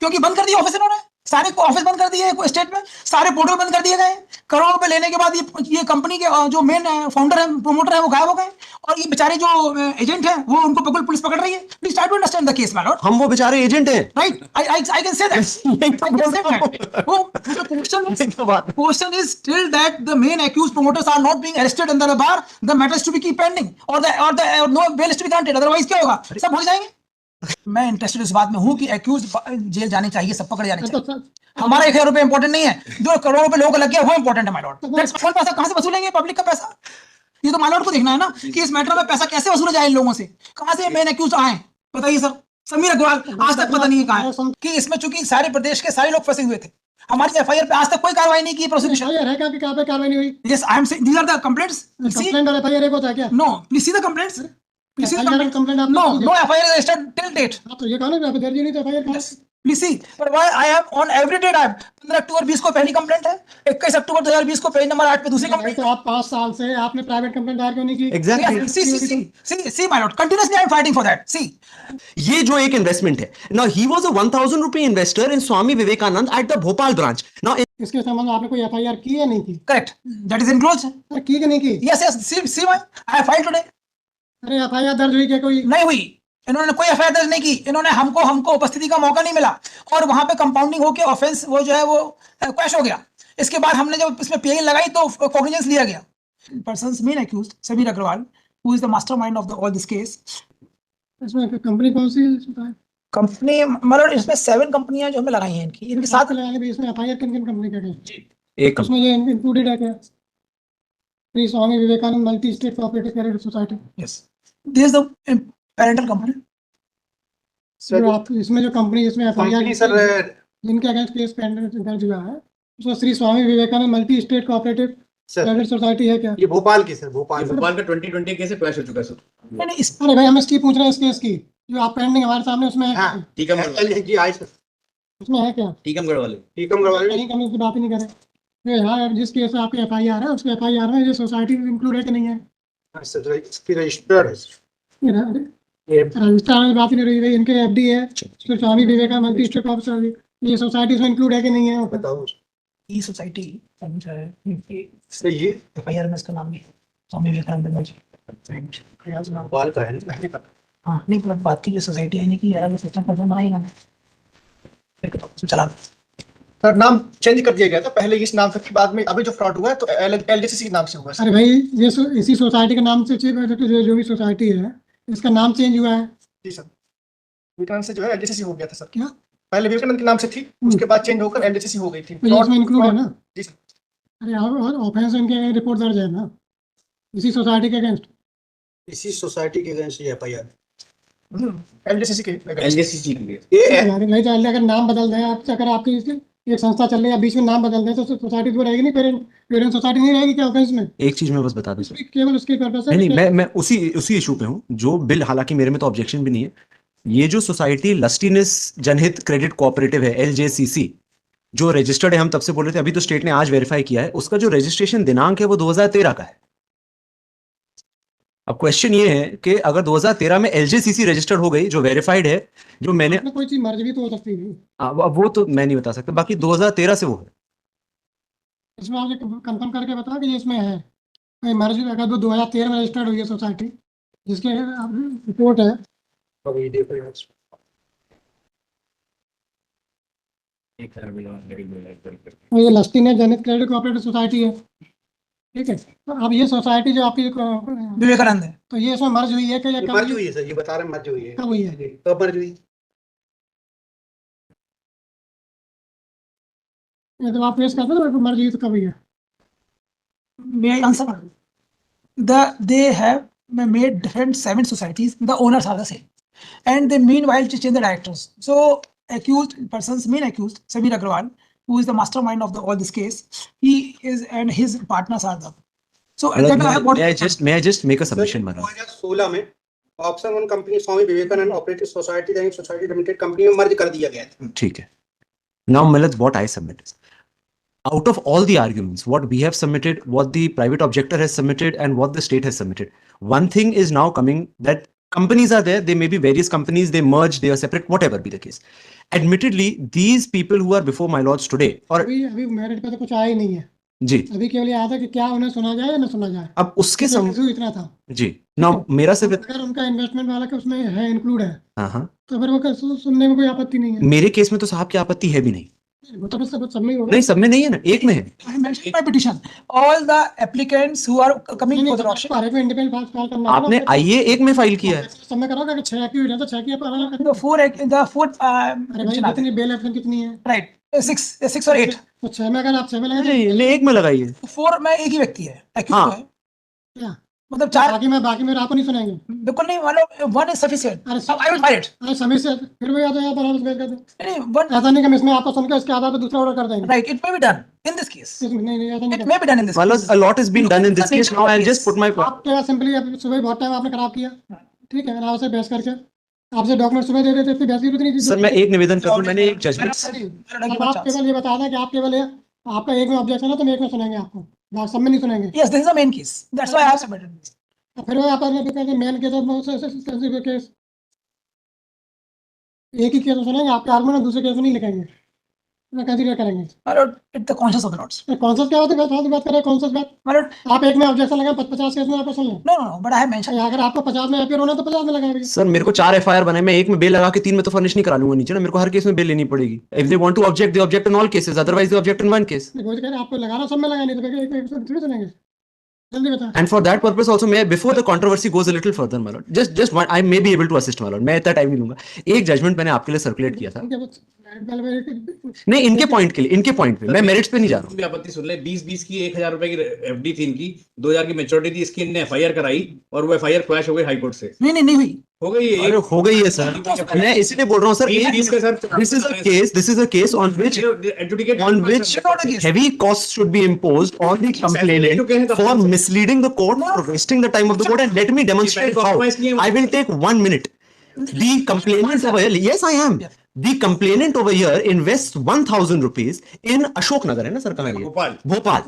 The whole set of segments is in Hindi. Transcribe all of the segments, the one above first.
क्योंकि बंद कर दिए ऑफिस इन्होंने, सारे ऑफिस बंद कर दिए स्टेट में, सारे पोर्टल बंद कर दिए गए, करोड़ों रुपए लेने के बाद ये कंपनी के जो मेन फाउंडर है, प्रोमोटर है, वो गायब हो गए, और ये बेचारे जो एजेंट है वो उनको बिल्कुल पुलिस पकड़ रही है। Please try to understand the case my lord. हम वो बेचारे एजेंट हैं, right? I can say question is still that the main accused promoters are not being arrested under the bar, the matter is to be keep pending or no bail is to be granted, otherwise क्या होगा, सब हो जाएंगे। मैं इंटरेस्टेड इस बात में हूं कि एक्यूज जेल जाने चाहिए, सब पकड़े जाने चाहिए। हमारा 1000 रुपए इंपॉर्टेंट नहीं है, जो करोड़ों रुपए लोगों को लग गया वो इंपॉर्टेंट है माय लॉर्ड। पैसा कहां से वसूलेंगे पब्लिक का पैसा? ये तो माय लॉर्ड को देखना है ना कि इस मैटर में पैसा कैसे वसूला जाए इन लोगों से, कहां से मेन एक्यूज आए, बताइए सर। समीर अग्रवाल आज तक पता नहीं है कहां है, कि इसमें चूंकि सारे प्रदेश के सारे लोग फंसे हुए थे, हमारी एफआईआर पे आज तक कोई कार्रवाई नहीं की, प्रोसिक्यूशन है क्या कि कहां पे कार्रवाई नहीं हुई? Yes I am saying these are the complaints. Complaint और एफआईआर एक होता है क्या? No, please see the complaints, please see the complaint आप no no FIR registered till date. तो ये कौन है दर्ज नहीं तो FIR please see, but why I am on every date, I am 15 October 20 को पहली कंप्लेंट है, 21 अक्टूबर 2020 को पेज नंबर 8 पे दूसरी कंप्लेंट। तो आप 5 साल से आपने प्राइवेट कंप्लेंट दायर क्यों नहीं की? Exactly. See my lord, continuously I am fighting for that. See, ये जो एक इन्वेस्टमेंट है, now he was a 1000 rupaye investor in Swami Vivekanand at the Bhopal branch. Now इसके संबंध में आपने कोई एफआईआर की या नहीं की? correct, that is enclosed. की कि नहीं की? Yes, see my I have filed today. अरे एफआईआर दर्ज हुई क्या कोई? नहीं हुई, इन्होंने कोई एफआईआर दर्ज नहीं की, इन्होंने हमको उपस्थिति का मौका नहीं मिला, और वहां पे कंपाउंडिंग होके ऑफेंस वो जो है वो क्वैश हो गया। इसके बाद हमने जब इसमें पीआई लगाई तो कॉग्निजेंस लिया गया। Persons main accused Sameer Agarwal, who is the mastermind of all this case. इसमें कंपनी कौन सी है? कंपनी मतलब इसमें 7 कंपनियां जो हमें लगाई हैं इनके साथ लगाने भी इसमें एफआईआर किन कंपनी का है? एक उसमें ये इंक्लूडेड है क्या? Shri Swami Vivekananda multi state cooperative credit society. Yes, this is the parental company. Sir आप इसमें जो कंपनी इसमें एफआईआर सर जिनके अगेंस्ट केस पेंडिंग दर्ज हुआ है उसमें Shri Swami Vivekananda multi state cooperative credit society है क्या? ये भोपाल की सर, भोपाल का 2020 केस क्लैश हो चुका है सर। नहीं इस अरे भाई हम इसकी पूछ रहे हैं, इस केस की जो आप पेंडिंग हमारे सामने उसमें है। हाँ, टीकमगढ़ जी आई सर, उसमें है क्या? टीकमगढ़ वाले टीकमगढ़ वाले कहीं कहीं की बात ही नहीं करें। ये यहाँ जिस केस में आपकी एफआईआर है उसके एफआईआर में ये सोसाइटी इंक्लूड है कि नहीं है? सर इसकी रजिस्टर्ड है। रजिस्ट्रार की बात ही नहीं रही भाई, इनके एफडी है फिर स्वामी विवेकानंद मल्टी स्टेट ऑफिसर, ये सोसाइटी इसमें इंक्लूड है कि नहीं है? बताओ ई सोसाइटी सर, ये एफआईआर में इसका नाम नहीं है, स्वामी विवेकानंद भोपाल का है ना? हाँ नहीं, मतलब बात की जो सोसाइटी है नहीं कि यार सिस्टम पर बनाएगा चला। सर नाम चेंज कर दिया गया था, पहले इस नाम से थी, बाद में अभी जो फ्रॉड हुआ है तो एलजीसी के नाम से हुआ है। अरे भाई ये इसी सोसाइटी के नाम से जो भी सोसाइटी है इसका नाम चेंज हुआ है। जी सर, विवेकानंद से जो है एलजीसी हो गया था सर। क्या? पहले विवेकानंद के नाम से थी, उसके बाद चेंज होकर एलजीसी हो गई थी। तो ये इसमें इंक्लूड है ना? जी सर। अरे ऑफेंस इनके रिपोर्ट दर्ज है ना इसी सोसाइटी के अगेंस्ट? इसी सोसाइटी के अगेंस्ट एफआईआर एलजीसी के नहीं चाहिए। अगर नाम बदल दें आप, अगर आपकी एक संस्था चल रही है बीच में नाम बदल दें तो सोसाइटी तो रहेगी नहीं, पेरेंट सोसाइटी नहीं रहेगी क्या ऑफेंस में? एक चीज मैं बस बता दूं सर, केवल उसके पर्पस है। नहीं मैं उसी इशू पे हूँ जो बिल, हालांकि मेरे में तो ऑब्जेक्शन भी नहीं है। ये जो सोसाइटी लस्टीनेस जनहित क्रेडिट कोऑपरेटिव है एलजेसीसी, जो रजिस्टर्ड है, हम तब से बोल रहे थे, अभी तो स्टेट ने आज वेरीफाई किया है, उसका जो रजिस्ट्रेशन दिनांक है वो 2013 का है। अब क्वेश्चन ये है कि अगर 2013 में एलजेसीसी रजिस्टर्ड हो गई, जो वेरीफाइड है, जो मैंने कोई चीज मर्ज भी तो हो सकती है। अब वो तो मैं नहीं बता सकता, बाकी 2013 से वो है। इसमें आप कंफर्म करके बताओ कि ये इसमें है कोई मर्ज, अगर वो 2013 में रजिस्टर्ड हुई है सोसाइटी जिसके रिपोर्ट है। ये लस्टीनेस जनहित क्रेडिट कोऑपरेटिव सोसाइटी है, ठीक है। तो अब ये सोसाइटी जो आपकी विवेकानंद है, तो ये इसमें मर्ज हुई है कि मर्ज हुई है सर, ये बता रहे हैं मर्ज हुई है। कब हुई है? कब मर्ज हुई? ये तो आप पेश करते हो मर्ज हुई तो कब हुई है? may I answer? They have made different 7 societies. The owners are the same, and they meanwhile change the directors. So accused persons, main accused Sameer Agrawal, who is the mastermind of all this case, he is and his partners are the. So may I just make a submission, Manoj? 2016 में option 1 company Swami Vivekananda operative society limited company में मर्ज कर दिया गया था। ठीक है। Now Millet, what I submit is, out of all the arguments, what we have submitted, what the private objector has submitted, and what the state has submitted, one thing is now coming, that companies are there, they may be various companies, they merge, they are separate, whatever be the case. Admittedly, these people who are before my lords today, or अभी अभी मेरिट पे तो कुछ आया ही नहीं है, जी, अभी केवल ये आया था कि क्या उन्हें सुना जाए या ना सुना जाए, अब उसके इशू इतना था। जी, now मेरा सिर्फ, अगर उनका इन्वेस्टमेंट वाला के उसमें है इंक्लूड है हाँ हाँ, तो फिर वो सुनने में कोई आपत्ति नहीं है। मेरे केस में तो साहब की आपत्ति है भी नहीं, वो तो सब में ही होगा। नहीं सब में नहीं है ना, एक में है। I mentioned my petition. All the applicants who are coming नहीं, for तो the auction. हर एक में इंडिपेंडेंट फाइल करना है ना, आपने आइए एक में फाइल किया है, सब में करोगे, अगर 6 की हुई है तो 6 की आप अलग अलग The four अरे भाई petition are कितनी बेल एप्शन कितनी है, there. Right. Six or eight. तो 6 में अगर आप 6 में लगा नहीं नहीं, एक में लगाइए। Four में एक ही व्यक्ति है. Accused हाँ। तो है. क्या मतलब चार बाकी में आपको नहीं सुनेंगे। बिल्कुल नहीं, मतलब one is sufficient. अरे I will file it. अरे समय से फिर भी आता है यहाँ पर आप बेच कर दो। नहीं, one ऐसा नहीं कि हम इसमें आपको सुनकर इसके आधार पर दूसरा ऑर्डर कर देंगे। right. It may be done in this case. नहीं ऐसा नहीं It may be done in this Well, case. a lot has been done in this case. Now I'll just put my आपके पास सिंपली सुबह बहुत टाइम आपने खराब किया, ठीक है, आपसे बहस करके आपसे डॉक्यूमेंट सुबह दे देते, इतनी बहस की जरूरत नहीं थी। सर मैं एक निवेदन कर दूं, मैंने एक जजमेंट, अब आप केवल ये बता दें कि आप केवल आपका एक में ऑब्जेक्शन है तो हम एक में सुनेंगे आपको, बात सब में नहीं सुनेंगे। Yes, this is the main case. That's why I have submitted this. फिर वो आप मेन केस और केस एक ही केस में सुनेंगे, आपके आर्गुमेंट दूसरे केस में नहीं लिखेंगे, कंसीडर करेंगे। My lord, it's the conscience of the lords. Concept क्या होता है, बात करें कॉन्सेप्ट बात, My lord, आप एक में ऑब्जेक्शन लगाए 50 केस में आपको सुन लें, no, but I have mentioned. अगर आपको 50 में अपीयर होना तो 50 में लगाएंगे। सर मेरे को 4 एफआईआर बनाए, मैं एक में बेल लगा के 3 में तो फर्निश नहीं करा लूंगा नीचे ना, मेरे को हर केस में बेल लेनी पड़ेगी। If they want to object, they object in all cases, otherwise they object in one case. कोई कह रहे आपको लगाना सब में लगाए, नहीं तो एक थोड़ी सुनेंगे। जल्दी बता। And for that purpose also, may before the controversy goes a little further, my lord, just one, I may be able to assist, my lord. मैं इतना टाइम नहीं लूंगा। एक जजमेंट मैंने आपके लिए सर्कुलेट किया था, नहीं इनके पॉइंट के लिए, इनके पॉइंट पे, मैं मेरिट्स पे नहीं जा रहा हूँ। भी आपत्ति सुन ले, 20 की 1000 रुपए की एफडी थी इनकी, 2000 की मेच्योरिटी थी इसकी, इनने एफआईआर कराई और वो एफआईआर क्वैश हो गई हाई कोर्ट से। नहीं हुई. हो गई है अरे हो गई है सर, मैं इसीलिए बोल रहा हूँ sir, this is a case on which heavy costs should be imposed on the complainant for misleading the court, for wasting the time of the court, and let me demonstrate how. I will take 1 minute. The complainant over here, yes I am. The complainant over here invests 1,000 rupees in Ashok Nagar, है ना सर, कहाँ है ये? Bhopal.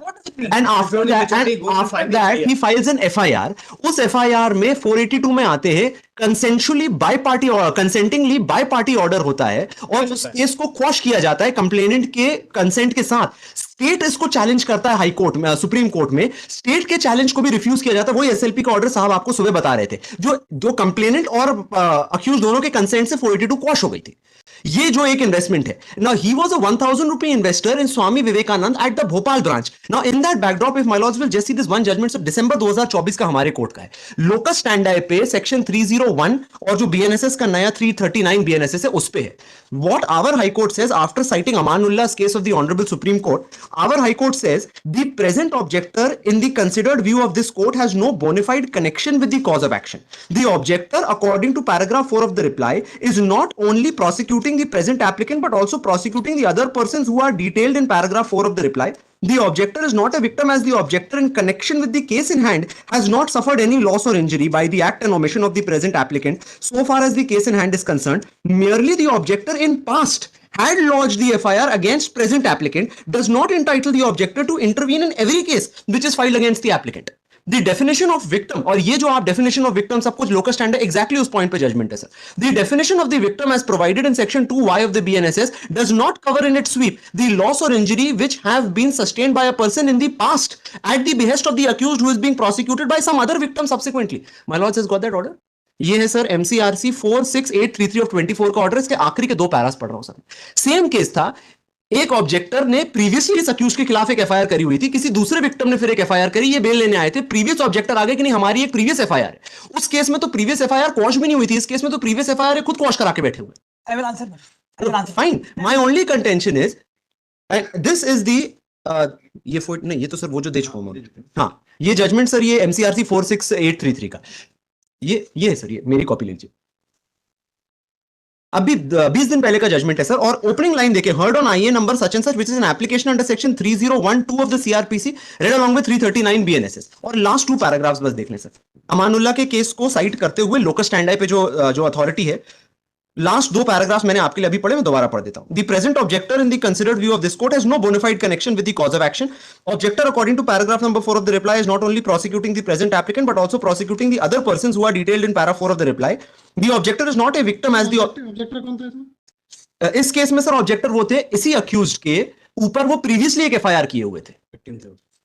And after that he files an FIR. उस FIR में 482 में आते हैं, कंसेंशुअली बाय पार्टी और कंसेंटिंगली बाय पार्टी ऑर्डर होता है और उस केस को क्वॉश किया जाता है कंप्लेनेंट के कंसेंट के साथ। स्टेट इसको चैलेंज करता है हाई कोर्ट में, सुप्रीम कोर्ट में, स्टेट के चैलेंज को भी रिफ्यूज किया जाता है। वही एसएलपी का ऑर्डर साहब आपको सुबह बता रहे थे, जो कंप्लेनेंट और अक्यूज दोनों के कंसेंट से 482 क्वॉश हो गई थी। ये जो एक इन्वेस्टमेंट है, now he was a 1000 rupaye investor in Swami Vivekanand at the Bhopal branch. Now in that backdrop, if my lords will just see this one judgment of December 2024 का हमारे कोर्ट का है, लोकस स्टैंडर्ड पे सेक्शन 301 और जो बीएनएसएस का नया 339 बीएनएसएस है उस पे है। What our High Court says after citing Amanullah's case of the Honorable Supreme Court, our High Court says the present objector in the considered view of this court has no bona fide connection with the cause of action. The objector, according to paragraph 4 of the reply, is not only prosecuting the present applicant but also prosecuting the other persons who are detailed in paragraph 4 of the reply. The objector is not a victim, as the objector in connection with the case in hand has not suffered any loss or injury by the act and omission of the present applicant so far as the case in hand is concerned. Merely the objector in past had lodged the FIR against present applicant does not entitle the objector to intervene in every case which is filed against the applicant. The definition of victim, और ये जो आप definition of victim सब कुछ लोकल स्टैंडर्ड exactly उस point पे judgment है sir. The definition of the victim as provided in section 2Y of the BNSS does not cover in its sweep the loss or injury which have been sustained by a person in the past at the behest of the accused who is being prosecuted by some other victim subsequently. My lords has got that order. ये है सर MCRC 46833 of 24 का ऑर्डर, इसके आखिरी के 2 पैरास पढ़ रहा हूं सर. सेम केस था, एक ऑब्जेक्टर ने प्रीवियसली इस अक्यूज के खिलाफ एक एफआईआर करी हुई थी, किसी दूसरे विक्टिम ने फिर एक एफआईआर करी, ये बेल लेने आए थे, प्रीवियस ऑब्जेक्टर आ गए कि नहीं हमारी एक प्रीवियस एफआईआर है, उस केस में तो प्रीवियस एफआईआर क्वॉश भी नहीं हुई थी, इस केस में तो प्रीवियस एफआईआर खुद क्वॉश करा के बैठे हुए. I will answer. I will answer. Fine, my only contention is this is the ये फोर्ट नहीं, ये तो सर वो जो दे चुका हूं, हाँ ये जजमेंट सर, ये MCRC 46833 का, ये है सर, ये मेरी कॉपी लीजिए. अभी 20 दिन पहले का जजमेंट है सर, और ओपनिंग लाइन देखिए, heard on IA number such and such which is an application under section 3012 of the CrPC red along with 339 BNSS. और लास्ट 2 पैराग्राफ्स बस देख लें सर. अमानुल्लाह के केस को साइट करते हुए लोकस स्टैंडर्ड पे जो अथॉरिटी है, लास्ट दो पैराग्राफ मैंने आपके लिए अभी पढ़े, मैं दोबारा पढ़ देता हूं. The present objector in the considered view of this court has no bona fide connection with the cause of action. Objector according to paragraph number 4 of the reply is not only prosecuting the present applicant but also prosecuting the other persons who are detailed in para 4 of the reply. The objector is not a victim as the objector कौन था इसमें? इस केस में सर ऑब्जेक्टर वो थे इसी अक्यूज्ड के ऊपर वो प्रीवियसली एक एफआईआर किए हुए थे.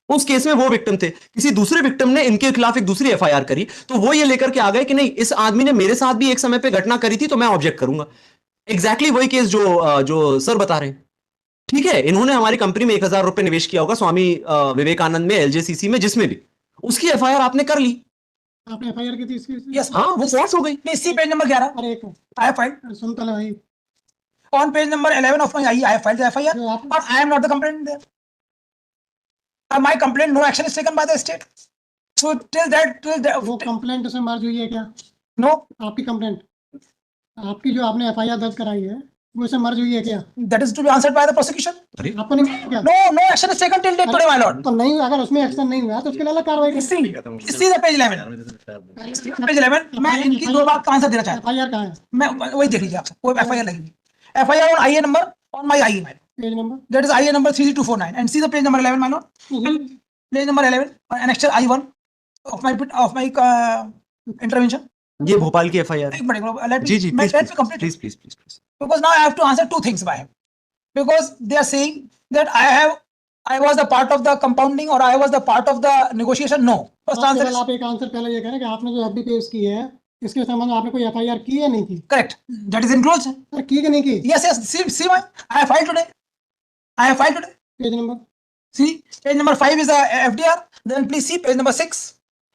उस केस में वो विक्टिम थे, किसी दूसरे विक्टिम ने इनके खिलाफ एक दूसरी एफआईआर करी, तो वो ये लेकर के आ गए कि नहीं इस आदमी ने मेरे साथ भी एक समय पे घटना करी थी तो मैं ऑब्जेक्ट करूंगा. एग्जैक्टली वही केस जो सर बता रहे हैं. ठीक है, इन्होंने हमारी कंपनी में 1,000 रुपए निवेश किया होगा स्वामी विवेकानंद में, एलजेसीसी में, जिसमें भी, उसकी एफआईआर आपने कर ली. आपने एफआईआर की थी इसकी? यस, हाँ, वो क्वाश हो गई. Please see page number 11. अरे एक आई हैव फाइल्ड सुन तो ले भाई, on page number 11 of my IE, I have filed the FIR, जो आप but I am not the complainant there. My complaint, no action is taken by the state. So वो कंप्लेंट से मर्ज हुई है क्या? no, आपकी कंप्लेंट, आपकी जो आपने एफआईआर दर्ज कराई है वो से मर्ज हुई है क्या? that is to be answered by the prosecution. आपको नहीं मिला क्या? No action is taken till date today, my lord. तो नहीं, अगर उसमें एक्शन नहीं हुआ तो उसके लिए अलग कार्रवाई Please see the page 11. Page 11, मैं इनकी दो बात का आंसर देना चाहता एफआईआर कहाँ है? हूँ. मैं वही देख लीजिए आप, वो FIR लगी हुई. FIR on IA number on my IE, my lord. Page number That is IA number 33249, and see the page number 11, my lord. Page number 11, annexure I1 of my intervention. ये भोपाल की एफआईआर. एक मिनट, let me- जी जी, let me complete it. Please. Because now I have to answer two things by him. Because they are saying that I was the part of the compounding or I was the part of the negotiation. No. First answer is आप एक आंसर पहले ये करें कि आपने जो एफडी पेश की है इसके संबंध में आपने कोई एफआईआर की या नहीं की? correct. That is enclosed. अरे की कि नहीं की? Yes. See, I have filed today. Page number See, page number 5 is a FDR. Then please see page number 6.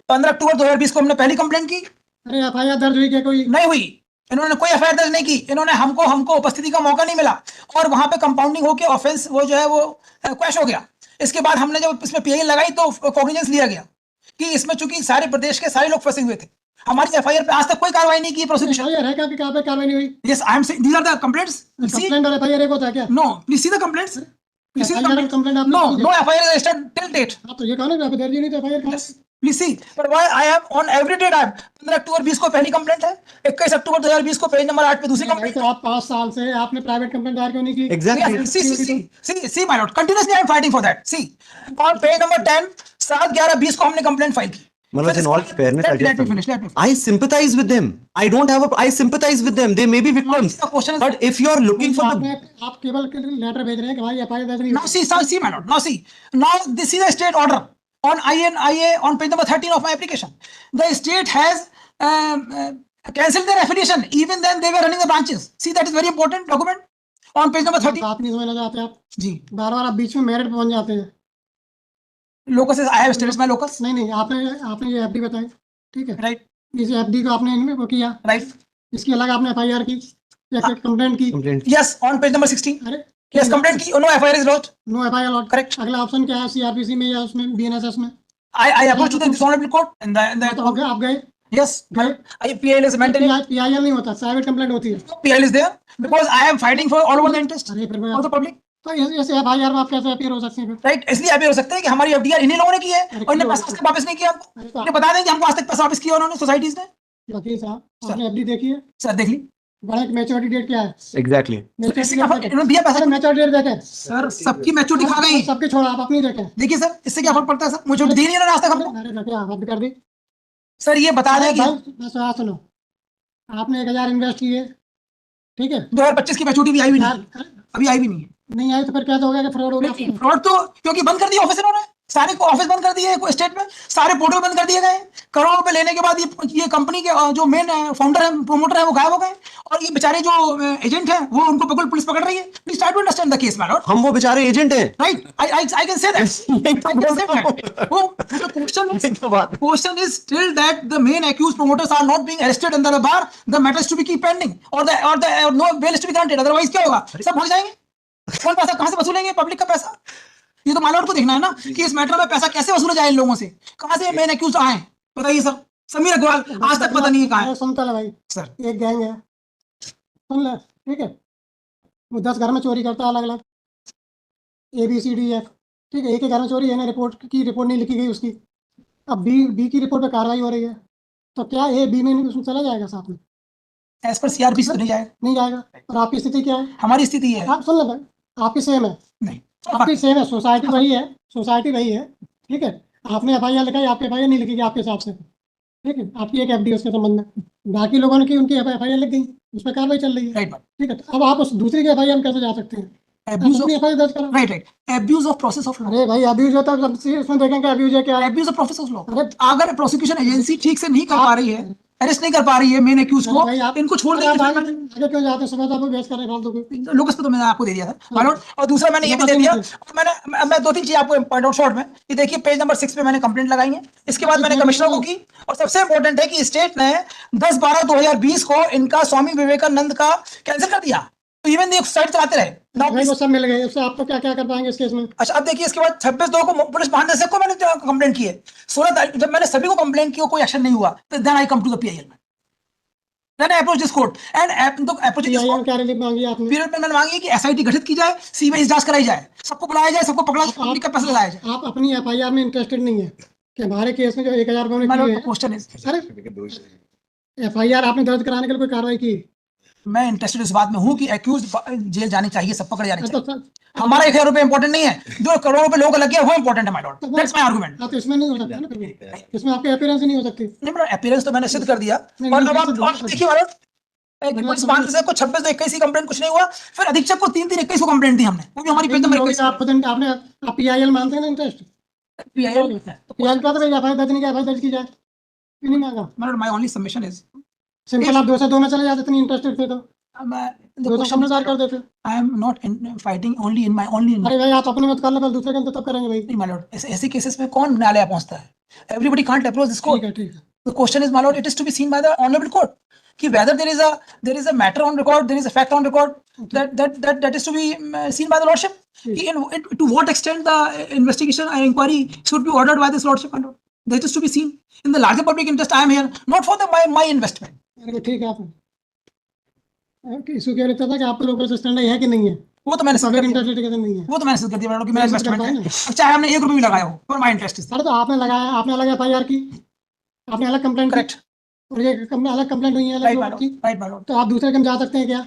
15 अक्टूबर 2020 को हमने पहली कंप्लेंट की. अरे एफआईआर दर्ज हुई क्या कोई? नहीं हुई. इन्होंने कोई एफआईआर दर्ज नहीं की. इन्होंने हमको उपस्थिति का मौका नहीं मिला और वहां पे कंपाउंडिंग होके ऑफेंस वो जो है वो क्वैश हो गया. इसके बाद हमने जब इसमें पीआई लगाई तो कॉग्निजेंस लिया गया कि इसमें चूंकि सारे प्रदेश के सारे लोग फंसे हुए थे. हमारी एफआईआर पे आज तक कोई कार्रवाई नहीं की प्रोसिक्यूशन. एफआईआर है क्या कि कहाँ पे कार्रवाई नहीं हुई? Yes, I am saying these are the complaints. See, complaint और एफआईआर एक होता है क्या? No, please see the complaints. Please see the FIR complaint आप no FIR is registered till date. आप तो ये कहो ना कि दर्ज ही नहीं तो एफआईआर कहाँ है? Please see, but why I am on every date. 15 October 20 को पहली कंप्लेंट है, 21 अक्टूबर 2020 को पेज नंबर 8 पे दूसरी भाई कंप्लेंट. तो आप 5 साल से आपने प्राइवेट कंप्लेंट दायर क्यों नहीं की? Exactly. See, my lord, continuously I am fighting for that. See, on page number 10, 7/11/20 को हमने कंप्लेंट फाइल की. Manoj, in all fairness, let me finish. I sympathize with them. I sympathize with them. They may be victims. The question is, But if you're looking for the आपने आप केवल लेटर भेज रहे हैं कि भाई एफआईआर दर्ज नहीं now see, my lord. Now this is a state order on IA on page number 13 of my application. The state has cancelled their affiliation. Even then they were running the branches. See, that is very important document on page number 13. बात नहीं समझना चाहते आप, जी, बार-बार आप बीच में मेरिट पहुंच जाते हैं. locus is I have status my locus. नहीं आपने ये एफडी बताई, ठीक है? Right, इस एफडी को आपने इनमें वो किया, right. इसकी अलग आपने एफआईआर की या कंप्लेंट की? complaint? Yes, on page number 16. अरे Yes, complaint की. No FIR is lodged. No FIR lodged. Correct. अगला ऑप्शन क्या है? सीआरपीसी में या उसमें बीएनएसएस में? I approached to the dishonorable court and तो the आप गए? yes, PIL is maintaining. PIL नहीं होता, प्राइवेट कंप्लेंट होती है. PIL is there because I am fighting for all over the interest अरे फिर of the public. तो ऐसे एफआईआर में आप कैसे अपीयर हो सकते हैं फिर? राइट, इसलिए अभी हो सकते हैं कि हमारी एफडीआर इन्हीं लोगों ने की है और इन्हें पैसा आज तक वापस नहीं किया हमको. अरे तो इन्हें बता दें कि हमको आज तक पैसा वापस किया उन्होंने सोसाइटीज ने. वकील साहब आपने एफडी देखी है? सर देख ली. बड़ा मैच्योरिटी डेट क्या है? Exactly. इससे क्या फर्क? इन्होंने दिया पैसा. मैच्योरिटी डेट देखें. सर सबकी मैच्योरिटी खा गई. सबके छोड़ा, आप अपनी देखें. देखिए सर, इससे क्या फर्क पड़ता है सर? मुझे दी नहीं ना आज तक हमको. अरे क्या हद कर दी सर ये बता दें कि बस सुनो, आपने 1000 इन्वेस्ट किए, ठीक है? 2025 की मैच्योरिटी भी आई भी नहीं, अभी आई भी नहीं है. नहीं आई तो फिर क्या हो गया कि फ्रॉड हो गया? फ्रॉड तो क्योंकि बंद कर दिया ऑफिस इन्होंने. सारे ऑफिस बंद कर दिए स्टेट में, सारे पोर्टल बंद कर दिए गए. करोड़ों रुपए लेने के बाद ये कंपनी के जो मेन फाउंडर है, प्रोमोटर है, वो गायब हो गए और ये बेचारे जो एजेंट है वो उनको बिल्कुल पुलिस पकड़ रही है. Please try to understand the case, my lord. हम वो बेचारे एजेंट हैं. Right, I can say that. The question is still that the main accused promoters are not being arrested under the bar. The matter is to be keep pending, or no bail is to be granted. Otherwise क्या होगा? सब भाग जाएंगे. कौन पैसा कहाँ से वसूलेंगे? पब्लिक का पैसा. ये तो मालूम को देखना है ना कि इस मैटर में पैसा कैसे वसूला जाए इन लोगों से. कहाँ से मेन accused आए? बताइए सर. समीर अग्रवाल आज तक पता नहीं है कहाँ है. सुनता है भाई सर, एक गैंग है, सुन ले, ठीक है? वो 10 घर में चोरी करता है अलग अलग, ABCDF, ठीक है? एक ही घर में चोरी है ना, रिपोर्ट नहीं लिखी गई उसकी. अब बी की रिपोर्ट पे कार्रवाई हो रही है, तो क्या A B में उसमें चला जाएगा साथ में? एज पर सीआरपीसी तो नहीं जाएगा। नहीं जाएगा। और आपकी स्थिति क्या है? हमारी स्थिति ये है आप सुन लें, आपकी सेम है, नहीं आपकी सेम है, सोसाइटी वही है, सोसाइटी वही है, ठीक है। आपने एफआईआर लिखाई, आपकी एफआईआर नहीं लिखी आपके हिसाब से, ठीक है। आपकी एक एफडी उसके संबंध में, बाकी लोगों ने की, उनकी एफआईआर लिख गई, उस पर कार्रवाई चल रही है, राइट बात। ठीक है। तो अब आप उस दूसरी के एफआईआर में कैसे जा सकते हैं? एब्यूज अपनी ऑफ एफआईआर दर्ज करो। Right right abuse of process of law. अरे भाई अब्यूज होता है, इसमें देखेंगे अब्यूज है क्या है। Abuse of process of law. अरे अगर प्रोसिक्यूशन एजेंसी ठीक से नहीं कर पा रही है, अरेस्ट नहीं कर पा रही है मेन एक्यूज को, भाई आप इनको छोड़ अरे आप देंगे। आगे क्यों जाते हैं? सुबह तो आपको बहस कर रहे हैं फालतू की। लोकस पे तो मैंने आपको दे दिया था मालूम, और दूसरा मैंने ये भी दे दिया। और मैं 2-3 चीज आपको पॉइंट आउट शॉर्ट में, ये देखिए पेज नंबर 6 पे मैंने कंप्लेंट लगाई है। इसके बाद मैंने कमिश्नर को की, और सबसे इंपॉर्टेंट है कि स्टेट ने 10/12/2020 को इनका स्वामी विवेकानंद का कैंसिल कर दिया। तो इवन ये साइड चलाते रहे ना। भाई वो सब मिल गए, उससे आपको क्या क्या कर पाएंगे इस केस में? अच्छा अब देखिए, इसके बाद 26/2 को पुलिस महानिदेशक को मैंने कंप्लेंट की है। 16 तारीख जब मैंने सभी को कंप्लेंट की, कोई एक्शन नहीं हुआ, तो then I come to the PIL में, then I approach this court and approach this PIL court. क्या रिलीफ मांगी आपने? पीरियड में मैंने मांगी कि एसआईटी गठित की जाए, सीबीआई जांच कराई जाए, सबको बुलाया जाए, सबको पकड़ा जाए, का पैसा लाया जाए। आप अपनी एफआईआर में इंटरेस्टेड नहीं है कि हमारे केस में जो 1000 रुपये माय की लॉर्ड, है? क्वेश्चन इज, अरे एफआईआर आपने दर्ज कराने के लिए कोई कार्रवाई की? मैं इंटरेस्टेड इस बात में हूं कि एक्यूज जेल जानी चाहिए, सब पकड़े जाने तो चाहिए। हमारा 1000 रुपए इंपॉर्टेंट नहीं है, जो करोड़ों रुपए लोगों को लग गया वो इंपॉर्टेंट है my Lord. That's my argument. आप इसमें नहीं हो सकता ना कभी, इसमें आपकी अपीयरेंस ही नहीं हो सकती। नहीं मेरा अपीयरेंस तो मैंने सिद्ध कर दिया। नहीं, और नहीं, अब आप सिद्ध नहीं। देखिए माय लॉर्ड, पुलिस महानिदेशक को 26/2/21 की कंप्लेंट कुछ नहीं हुआ, फिर अधीक्षक को 3/3/21 को कंप्लेंट दी हमने, वो भी हमारी पेज नंबर 21 आप खुद आपने आप पीआईएल मानते हैं ना इंटरेस्ट? पीआईएल। पीआईएल का तो भाई एफआईआर दर्ज नहीं किया, एफआईआर दर्ज की जाए, क्यों नहीं मांगा? My Lord, my only submission is simple, आप 2 से 2 में चले जाते, इतनी इंटरेस्टेड थे तो मैं 2 से समझदार कर देते। I am not fighting only in my only. अरे भाई आप अपने मत कर लो, पहले दूसरे के अंदर तब करेंगे भाई। नहीं माय लॉर्ड, ऐसे केसेस में कौन न्यायालय पहुंचता है? Everybody can't approach this court. ठीक है। The question is, my lord, it is to be seen by the honorable court, कि whether there is a matter on record, there is a fact on record, that is to be seen by the lordship. कि to what extent the investigation and inquiry should be ordered by this lordship, my lord. That is to be seen. In the larger public interest, I am here, not for my investment. अरे ठीक है, आप इशू क्या रहता था कि आपको लोकल सिस्टम है कि नहीं है? वो तो मैंने सिद्ध कर पब्लिक दिया। इंटरेस्ट लिटिगेशन नहीं है। वो तो मैंने सिद्ध कर दिया, my lord, कि मेरा सिद्ध कर इन्वेस्टमेंट पाए है, चाहे हमने 1 रुपये भी लगाया हो, for my interest is अरे तो आपने लगाया, आपने अलग एफआईआर की, आपने अलग कंप्लेंट की, correct. और ये अलग कंप्लेंट हुई है अलग Right, my लोगों lord. की। Right, my lord. तो आप दूसरे के में जा सकते हैं क्या?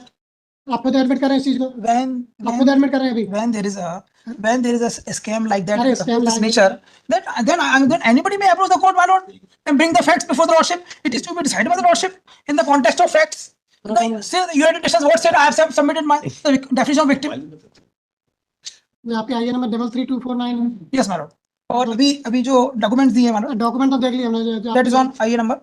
आप खुद एडमिट कर रहे हैं इस चीज को, आप खुद एडमिट कर रहे हैं अभी। When there is a scam like that, अरे of scam this like nature, then anybody may approach the court, my lord, and bring the facts before the lordship. It is to be decided by the lordship in the context of facts. Say the United Nations what said, I have submitted my the definition of victim. ये आपके आईए नंबर 33249 है। Yes, my lord. और अभी जो डॉक्यूमेंट्स दिए हैं, my lord, डॉक्यूमेंट तो देख लिया हमने जो that is on IA number.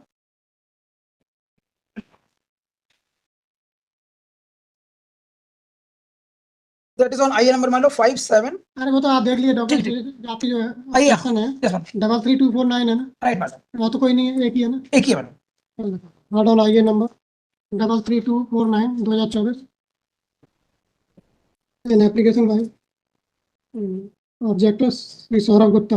That is on IA number, my lord, 57. अरे वो तो आप देख लिए डॉक्यूमेंट, आपकी जो आइए। सेक्शन है Yes, ma'am. 33249 है ना, Right, my lord. वो तो कोई नहीं है, एक ही है ना। एक ही है, madam. Note on IA number 33249 2024 an application by objector Shri Saurabh Gupta.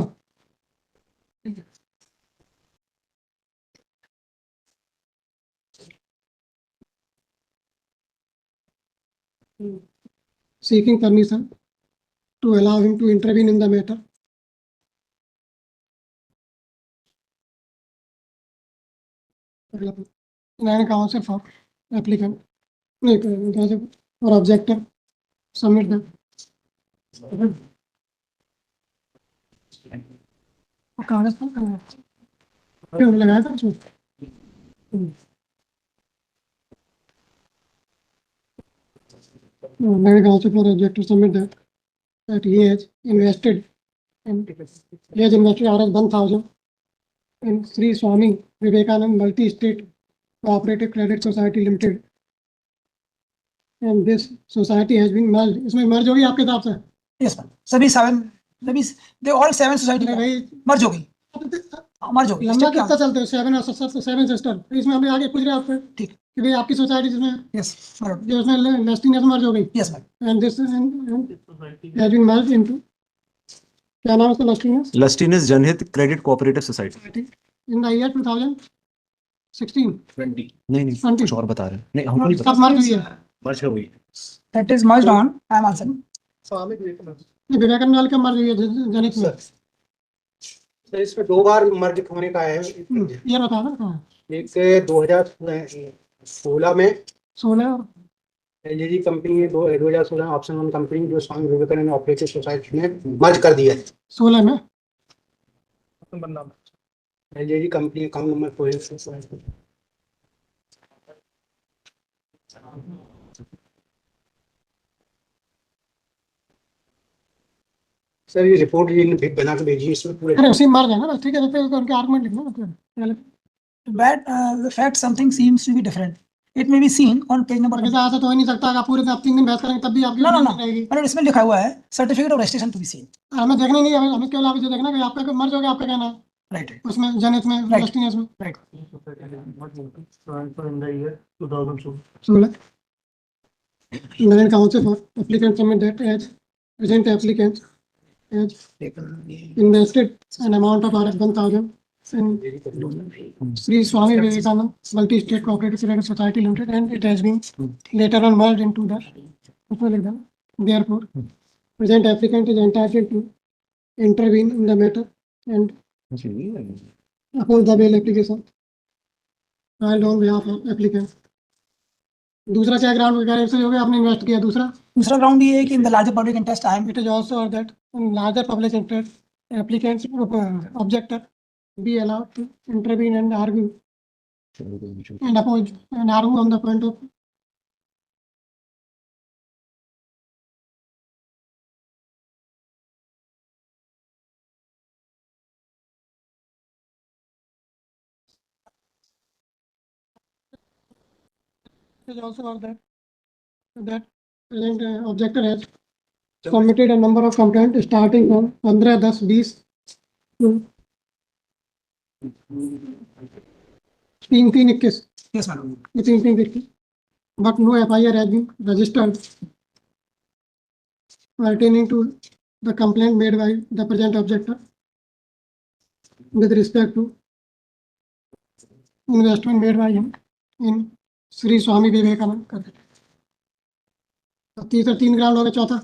Seeking permission to allow him to intervene in the matter. Nine counsel for applicant or objector submit them. कागज पर क्यों लगाया था उसमें? Nine counsel for objector submit that he has invested Rs 1,000 in Sri Swami Vivekanand Multi-State Cooperative Credit Society Limited, and this society has been merged. इसमें merge होगी आपके हिसाब से? Yes, ma'am. They all 7 society अरे भाई मर्ज हो गई, मर्ज हो गई. लंबा Step क्या कितना चलते हो? 7 सिस्टर, इसमें हमने आगे पूछ रहे हैं आपसे ठीक. कि भाई आपकी सोसाइटी जिसमें Yes, my lord. जो उसमें लेस्टिंग मर्ज हो गई, Yes, ma'am. and this has been merged into, क्या नाम है उसका? लेस्टिंग लस्टिनस जनहित credit cooperative society. in the year 2016. 20 नहीं हाँ, कुछ और बता रहे हैं। नहीं हमको नहीं कब पता। मर्ज हुई है? मर्ज हो गई। That is merged on. I am answering. Vivekananda का मर्ज हुई है जनित में, तो इसमें 2 बार मर्ज होने का है। ये बता दो कहाँ है? एक से 2000 16 में 16 एलजीजी कंपनी 2016 ऑप्शन 1 कंपनी जो स्वामी विवेकानंद ऑपरेटिव सोसाइटी ने मर्ज कर दिया है। 16 में एलजीजी कंपनी अकाउंट नंबर कोई सर ये रिपोर्ट बना के भेजिए इसमें पूरे अरे उसी में मर जाएगा बस, ठीक है, तो फिर उनके आर्गुमेंट लिखना ना पहले। But the fact something seems to be different. It may be seen on page number. और कैसे ऐसा तो हो ही नहीं सकता, आप पूरे आप 3 दिन बहस करेंगे तब भी आपकी No, no, no. opinion रहेगी। मतलब इसमें लिखा हुआ है certificate of registration to be seen. हमें देखना ही नहीं है, हमें केवल आप ये देखना कि आपका मर्ज हो गया, आपका कहना है Right. उसमें जनहित में, Right. ट्रस्टीनेस में। Right. 16 Indian Council for applicants submit that as present applicants has invested an amount of ₹1,000 in Sri Swami Vivekananda Multi-State Cooperative Credit Society Limited, and it has been later on merged into the. Therefore, present applicant is entitled to intervene in the matter and oppose the bail application filed on behalf of applicant. दूसरा क्या ग्राउंड वगैरह से हो गया, आपने इन्वेस्ट किया। दूसरा ग्राउंड ये है कि in the larger public interest I am it is also that in larger public interest applicants objector be allowed to intervene and argue and oppose and argue on the point of it is also that present objector has submitted a number of complaints starting from 15-10-20 to 3-3-21 yes madam 3-3-21, but no FIR has been registered pertaining to the complaint made by the present objector with respect to investment made by him in Sri Swami Vivekananda. तीसरा 3 ग्राउंड हो गया। चौथा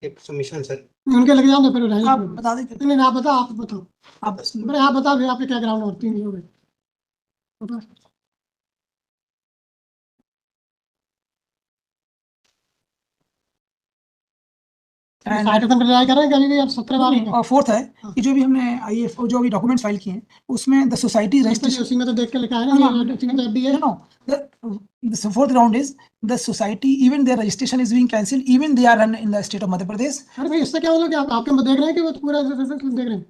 एक सबमिशन सर उनके लग जाओ फिर आप बता दें नहीं, आप बताओ, आप बताओ, आप आप बताओ फिर आपके क्या ग्राउंड और 3 हो गए। और फोर्थ है कि जो भी हमने आईएफ जो भी डॉक्यूमेंट्स फाइल किए हैं उसमें द सोसाइटी रजिस्ट्रेशन उसी में तो देख के लिखा है ना, no the fourth round is the society even their registration is being cancelled even they are run in the state of Madhya Pradesh. अरे भाई इससे क्या मतलब कि आप आपके में देख रहे हैं कि वो पूरा देख रहे हैं,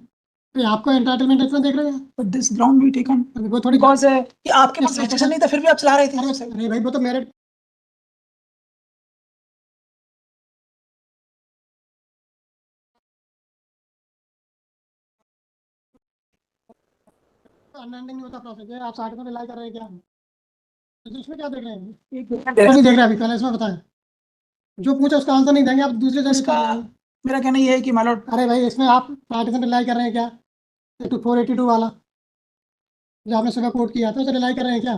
तो आपको एंटाइटलमेंट इसमें देख रहे हैं। But this ground we taken वो थोड़ी because कि आपके पास रजिस्ट्रेशन नहीं था फिर भी आप चला रहे थे। अरे भाई वो तो मेरे अनएंडिंग नहीं होता प्रोसेस है। आप 60 में रिलाई कर रहे हैं क्या, तो इसमें क्या देख रहे हैं? नहीं देख रहे अभी, पहले इसमें बताएं। जो पूछा उसका आंसर नहीं देंगे आप, दूसरे जगह इसका मेरा कहना ये है कि मालूम अरे भाई इसमें आप 60% रिलाई कर रहे हैं क्या? 482 वाला जो आपने सुबह कोट किया था उसे रिलाई कर रहे हैं क्या?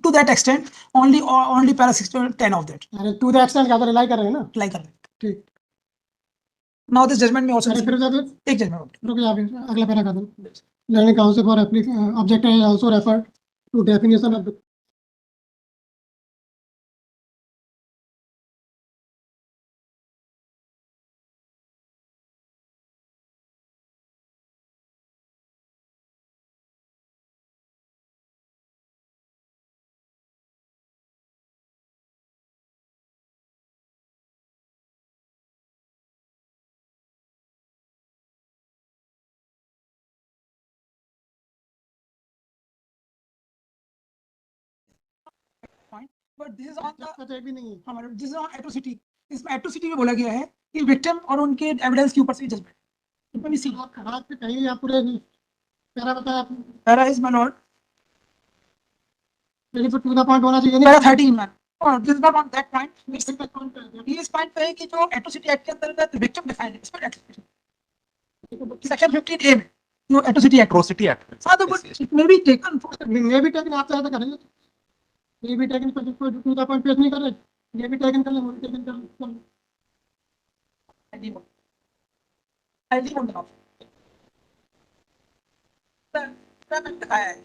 to that extent only para 610 of that अरे टू द एक्सटेंट क्या तो रिलाई कर रहे हैं ना, like कर रहे हैं। ठीक। now this judgment में also अरे फिर एक जजमेंट रुक जाओ, अगला पैरा कर दो। लर्निंग काउंसिल फॉर ऑब्जेक्ट है also refer to definition of but this is on the भी नहीं है। हमारे this is on atrocity। इसमें atrocity में बोला गया है कि विक्टिम और उनके एविडेंस के ऊपर से जजमेंट इसमें भी सी आप खराब पे कहीं आप पूरे पैरा बताया आप, पैरा इज माय लॉर्ड लेकिन तो टू द पॉइंट होना चाहिए पैरा नहीं। 13 मैन और this not on that point ये इस पॉइंट पे है कि जो एट्रोसिटी एक्ट के अंतर्गत विक्टिम डिफाइंड है इसमें एट्रोसिटी सेक्शन 15A में जो एट्रोसिटी एक्ट Atrocity Act. हां तो but it may be taken ये भी टेकन आप ज्यादा करेंगे, ये भी टेकन पर टू द पॉइंट पेश नहीं कर रहे, ये भी टेकन कर ले, वो भी टेकन कर ले। आई डी बोल रहा हूं दिखाया है